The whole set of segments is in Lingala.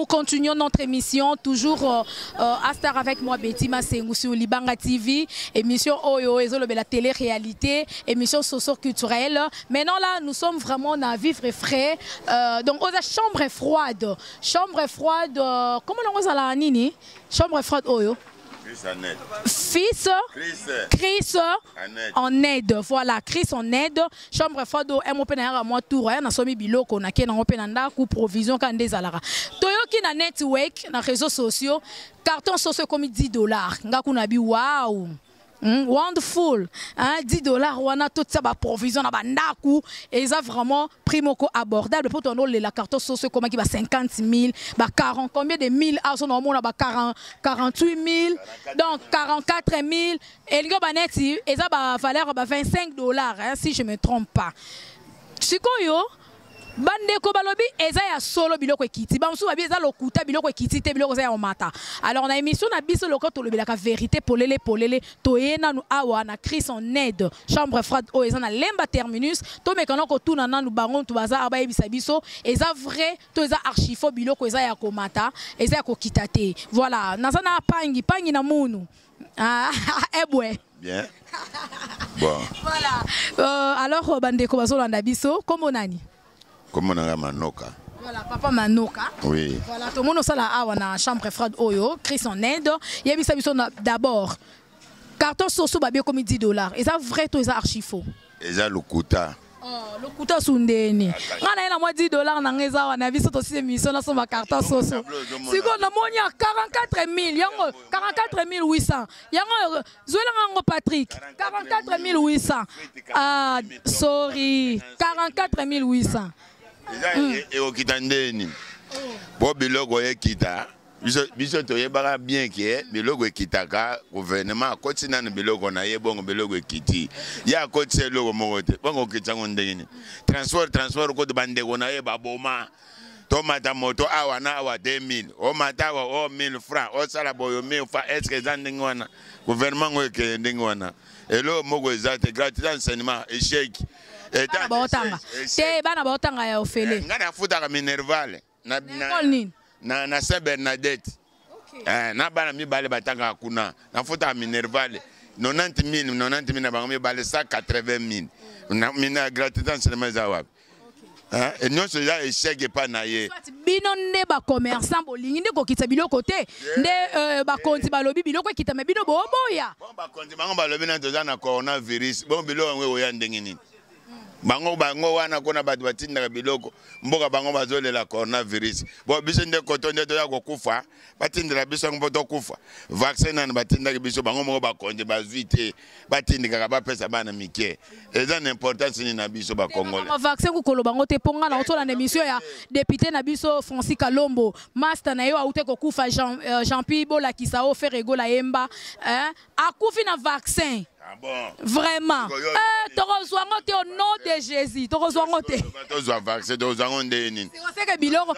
Nous continuons notre émission, toujours à Star avec moi, Betty Massengou sur Libanga TV, émission Oyo, la télé-réalité, émission socio-culturelle. Maintenant là, nous sommes vraiment à vivre et frais. Donc, on a chambre froide. Chambre froide, comment on a la nini? Chambre froide Oyo. Fils, Chris en aide. Voilà, Chris en aide. Chambre froide, à moi tour. On a somi biloko, on a ken en openanda ou provision quand des alara. Toyo qui na network, na réseaux sociaux, carton social comme $10. Ngaku nabi wow. Wonderful, hein, $10, on a toute ça, provision, et ça vraiment primo abordable pour ton la carte sociale comme qui va 50 000, 40, combien de mille, à son moment, 48 000, donc 44 000, et le gars, et ça va valoir $25, hein, si je ne me trompe pas. C'est quoi, yo? Bande ko balobi eza ya solo biloko ekiti bamsu babi eza lokuta biloko ekiti te biloko za ya omata. Alors na émission na biso loko to lobela ka vérité polele to yena nu awa na Chris en aide chambre froide o eza na lemba terminus to mekana ko tuna nanu bango to baza aba yebisa biso eza vrai to eza archifo biloko eza ya komata eza ya kokita te. Voilà naza na pangi na munu ebwe bien bon voilà alors bande ko bazo landa biso komo nani. Comment on a Manoka? Voilà, papa Manoka. Oui. Voilà, tout le monde a la chambre froide Oyo, Chris en aide. Il y a d'abord carton soso babio comme $10. Et ça vrai tout ça archifaux. Et ça le kuta. Oh, le kuta sundeni. On a moi $10 dans les on a vu ça aussi émission dans son carton soso. Si on a monia 44 000, yango 44 800. Yango Zoelango Patrick 44 800. Ah, sorry, 44 800. Et au kitandeni. Bon bilogo e kita. Biso to yebara bien que bilogo e kitaka gouvernement continent na bilogo na yebongo bilogo e kiti. Ya kotse logo mogote. Bongo kitango ndeni. Transport ko de bande na yeba boma. Tomata moto awa na awa 2000. O mata awa o 1000 francs. O sala boyo 1000 francs. Est-ce que ça ndingwana? Gouvernement ngo ke ndingwana. Et lo mogo ezate gratuit enseignement échec. Bana baotanga. Te bana baotanga ya ofele. Ngana futa ka minerval. Na Saint Bernadette. Okay. Na bana mi bale batanga kuna. Na futa minerval. 90 000 na bango mi bale 180 000. Na mina gratuit enseignement za wapi. Et non cela échec pas na ye. Bino ne ba commerçant bolingi nde ko kitsa biloko te. Nde ba konti ba lobi biloko kita me bino boboya. Bon ba konti bango ba lobi na toza na coronavirus. Bon biloko ngwe oya ndenge nini. Bango wana kona batu batinda biloko mboka bango bazolela coronavirus. Bon biso nde koto nde toya kokufa. Batindira biso ngoto kufa. Vaccin na batinda biso bango mo ba konti bazuite. Batindika ba pesa bana mike. Eza n'importance ni na biso ba Congolais. Ma vaccin ku kolo bango te ponga na otola na émission ya député na biso Francis Kalombo. Master na yo aute kokufa Jean-Pierre Bola Kisao Ferrego la Yemba. Akufi na vaccin. Ah bon. Vraiment. Torozwango te au nom de Jésus. Torozwango te. Vaccin torozwango ndeni. C'est que biloko.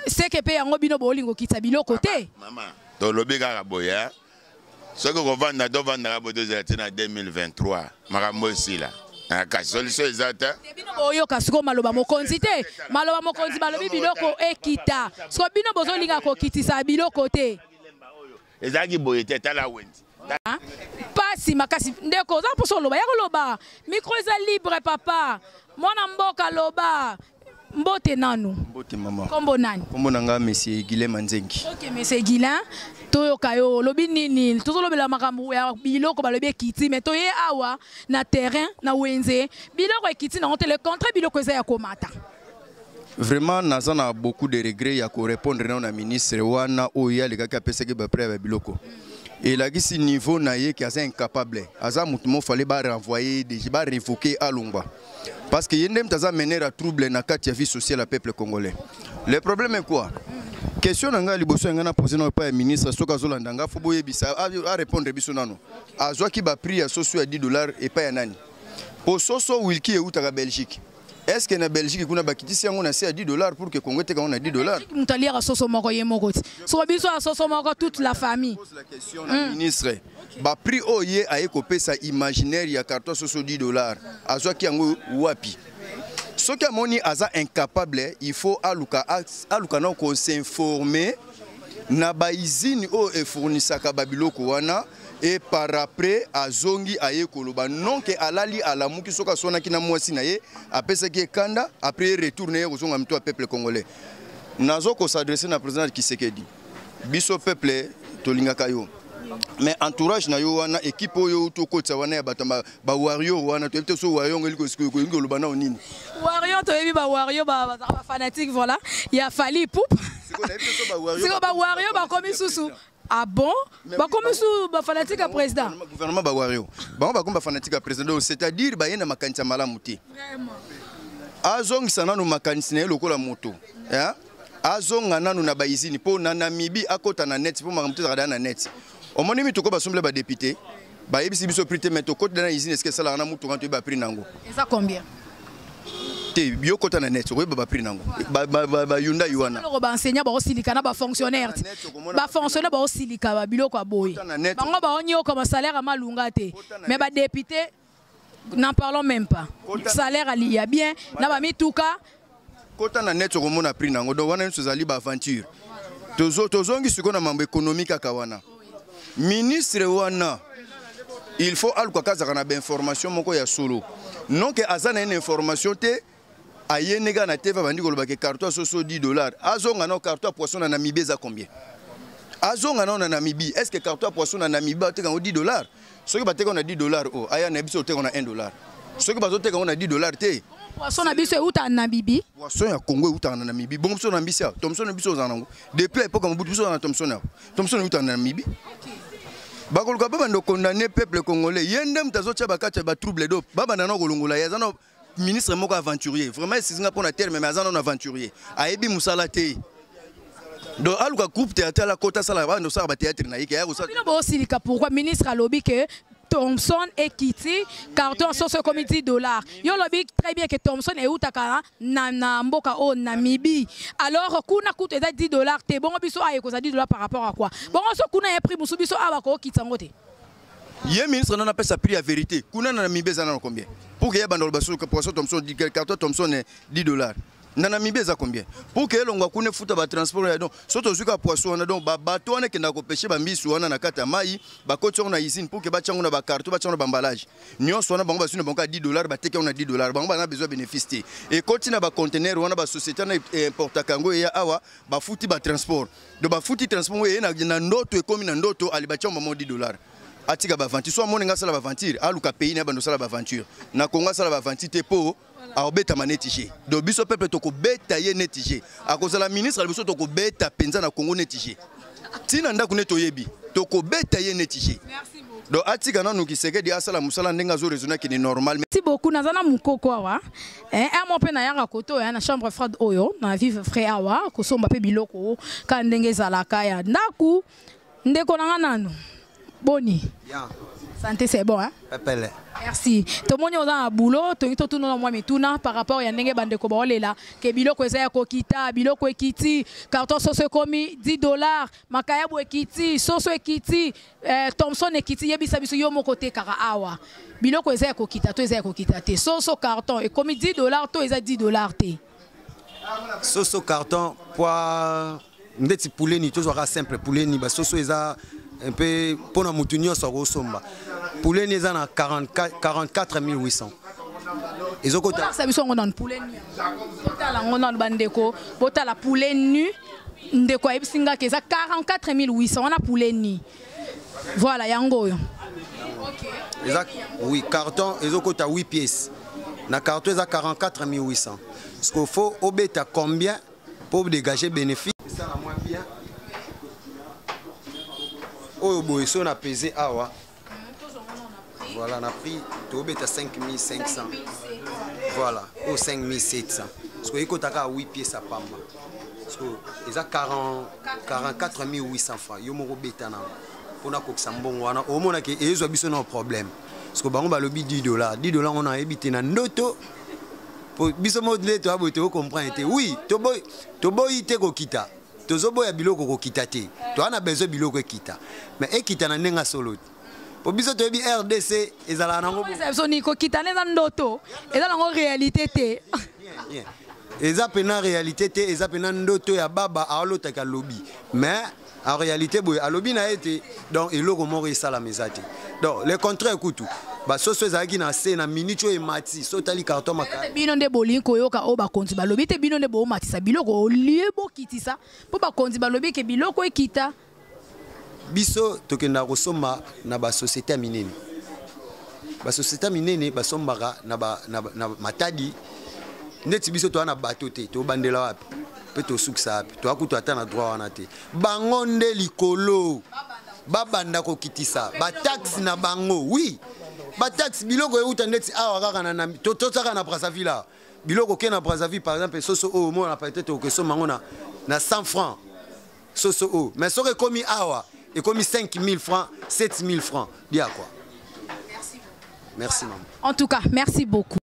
C'est que pe yango bino bolingo kitsa biloko te. Maman. To lobi kaka boya. Ce que on vend na do vendre na bodo na 2023. Makambo sila. Ka solution exacte. Bino boyo kasiko maloba mokonzi te. Maloba mokonzi balobi biloko ekita. So bino bozolinga ko kitisa biloko te. Ezaki boye te tala wendi. Pasi makasi ndeko za poso loba ya loba micro eza libre papa mwana mboka loba mbote nanu mbote mama kombo nani kombo nanga monsieur Guilhem Manzengi. OK monsieur Guilhem toyoka yo lobi nini tozolobela makambo ya biloko balobi ekiti mais toye awa na terrain na wenze biloko ekiti na hotel le contrat biloko eza ya komata. Vraiment naza na beaucoup de regrets ya ko répondre na ministre wana oya le kaka pesa ke ba prêt ba biloko. Et là, ce niveau naïe qui est incapable. Aza mutumo fallait ba renvoyer, déjà ba révoquer à Lumba. Parce que yendem taza mener à trouble na katia vie sociale à peuple congolais. Le problème est quoi? Question nanga liboso ngana poser na pas ministre soka zolandanga faut boye bisa à répondre biso nano. Azwa ki ba prix ya socio à $10 et pas ya nani. Pour soso wilki e utaka Belgique. Est-ce que na Belgique kuna bakitisi yango na c'est à $10 pour que Congo te kana $10? Mutaliera soso moko ye moko. So biso a soso moko toute la famille. Pose la question au ministre. Ba prix oye a ekopesa imaginaire ya carton soso $10. Azwa ki yango wapi? Ce qui a moni aza incapable, il faut aluka na ko s'informer na ba izini o e fournissaka babiloko wana et par après azongi aye koloba non que alali alamuki soka sona kina mwasi na ye apesa ki kanda après retourner au zonga mto peuple congolais. Nazo ko s'adresser na président Kisekedi. Biso peuple tolingaka yo. Mais entourage na yo wana équipe yo to kotsa wana ya batamba ba wario wana to ebite so wario ngeli ko ngoloba na onini. Wario to yebi ba wario ba fanatique voilà. Il a fallu poup. C'est quoi ba wario ba comme susu. Ah bon? Ba comme sou ba fanatique à président. Gouvernement ba wario. Ba comme ba fanatique à président, c'est-à-dire ba yena makanisa malamu te. Vraiment. Azong sana no makanisa na lokola moto. Hein? Azong nanu na ba izini po na Namibie akota na net po makamto za na net. Au moment où tu as des députés, tu as pris mais tu as usine est-ce que ça a mutu quand tu as pris nango. Et ça combien? Tu bio kota na net, tu as pris nango. Ba Yunda Yuana. Ba enseignant ba silika na ba fonctionnaire. Ba fonctionnaire ba silika ba biloko a boy. Bango ba onyo comme salaire à malunga te. Mais ba député n'en parlons même pas. Salaire ali ya bien na ba mituka. Kota na net tu as pris nango. Donc wana nzali ba aventure. Tozongi siko na mambo économique akawana. Ministre wana il faut alko kaza na ba information moko ya solo non que azana une information te ayenega na teva bandi koloba ke carton soso $10 azonga na carton poisson na Namibie za combien azonga na Namibie est-ce que carton poisson na Namibie te ka $10 soki ba te ka na $10 oh aya na biso te ka na $1 soki ba zo te ka na $10 te poisson na biso euta na Namibie poisson ya Congo euta na Namibie bon biso na mbisia Thomson biso za nango depuis époque mo biso na Thomson euta na Namibie. Bakoluka baba ndo condamner peuple congolais yende mtazo tcha bakatcha ba trouble do baba nana kolongola yazana ministre moko aventurier vraiment sizinga pona terme mais azana aventurier ayebi musala te do aluka groupe théâtre la kota sala ba ndo sala ba théâtre na yike ya ko sa bino bo silika pourquoi ministre a lobby que Thomson et Kitty carton sur ce comité $. Yo lobby très bien que Thomson et utaka na mboka o Namibie. Alors kuna coûte $10 te bon biso aye ko ça $10 par rapport à quoi? Bon so kuna ya prix musu biso aba ko kitsango te. Yé ministre non appelle ça prix à vérité. Kuna na Namibie za na combien? Pour que ya bandol baso que poisson Thomson dit carton Thomson est $10. Na Namibie za combien? Pour que l'on kune futa ba transport donc soto zuka poisson na donc ba bateau na kenda ko pêcher ba mbisu wana na kata mai ba koto na usine pour que ba chango na ba carton ba chango na emballage nyon so na bango ba sune bango $10 ba teke na $10 bango ba na besoin bénéficier et continue ba conteneur wana ba société na importa kango ya awa ba futi ba transport do ba futi transport ye na ndoto e komi na ndoto ali ba chango mo $10 atika ba aventure so monenga sala ba aventure aluka pays na bando sala ba aventure na Congo sala ba aventure te po aobeta manetige do biso peuple toko beta ye netige akoza la ministre biso toko beta penza na Congo netige tina ndako neto yebi toko beta ye netige. Merci beaucoup. Do atika na nukiseke di asala musala ndenga zo raisonner ki ni normal. Merci beaucoup nazana mukoko awa mon pe na yanga koto ya na chambre froide oyo na vive frère awa ko somba pe biloko ka ndenge zalaka ya ndaku ndeko nanga nano boni ya santé c'est bon hein. Pepele. Merci. Tout le monde est dans le boulot, tout le monde est dans par rapport à Yandenge Bandeko Baolela, que Biloko Ezaya Kokita, Biloko Ekiti, carton soso komi $10, Makayabu Ekiti, soso Ekiti, Thomson Ekiti, Yebisa Biso Yomo Kote Kara Awa. Biloko Ezaya Kokita, to Ezaya Kokita te. Soso carton, et komi $10, to Ezaya $10 te. Soso carton, poids, ndeti poulet ni, toujours simple poulet ni, soso Ezaya un peu pour la moutonnière sur Rosomba. Poulet n'est à 44 800. Ils ont côté. Ça veut dire qu'on a poulet nu. On a bandeko. Bota la poulet nu. Ndeko ebsinga keza 44 800. On a poulet nu. Voilà yango. Exact. Oui, carton. Ils ont côté 8 pièces. Na carton est à 44 800. Ce qu'il faut au bêta combien pour dégager bénéfice. Ça la moins bien. Oh, boy, on a pesé awa. Voilà, on a pris tout à 5500. Voilà, au 5700. Parce que il y a 8 pièces à Pamba. Parce que il y a 44 800 francs. Il y a un pour na au moins que ils ont un problème. Parce que bango ba lobi $10. $10 on a évité na noto. Pour biso modele to aboto comprendre. Oui, to boy te ko kita. Tozobo ya biloko ko kita te. To ana besoin biloko kita. Mais ekita na nenga solo. Po biso to bi RDC ezala nango. Eso ni ko kita neza ndoto. Ezala ngo réalité te. eza pena réalité te eza pena ndoto ya baba aolotaka lobby mais en réalité boy alobi na été donc eloko moko esala meza te donc le contraire kutu basoso ezalaki na se na minute oyo emati so otali carton maka bino nde bolingi koyoka oyo bakonzi balobi te bino nde boomatisa biloko olie bokitisa mpo bakonzi balobi ke biloko ekita biso tokenda kosomba na basosiété ya minene basosiété ya minene basombaka na matadi neti biso toza na bato te tobandela wapi mpe tosukisa wapi toakutu ata na droit wana te bango nde likolo babanda kokitisa bataxe na bango oui bataxe biloko euta neti awa kaka tozaka na Brazzaville biloko ke na Brazzaville par exemple soso oyo mona peut-être okesomba yango na 100 francs soso oyo mais soki ekomi awa ekomi 5000 francs 7000 francs dia quoi. Merci maman. En tout cas merci beaucoup.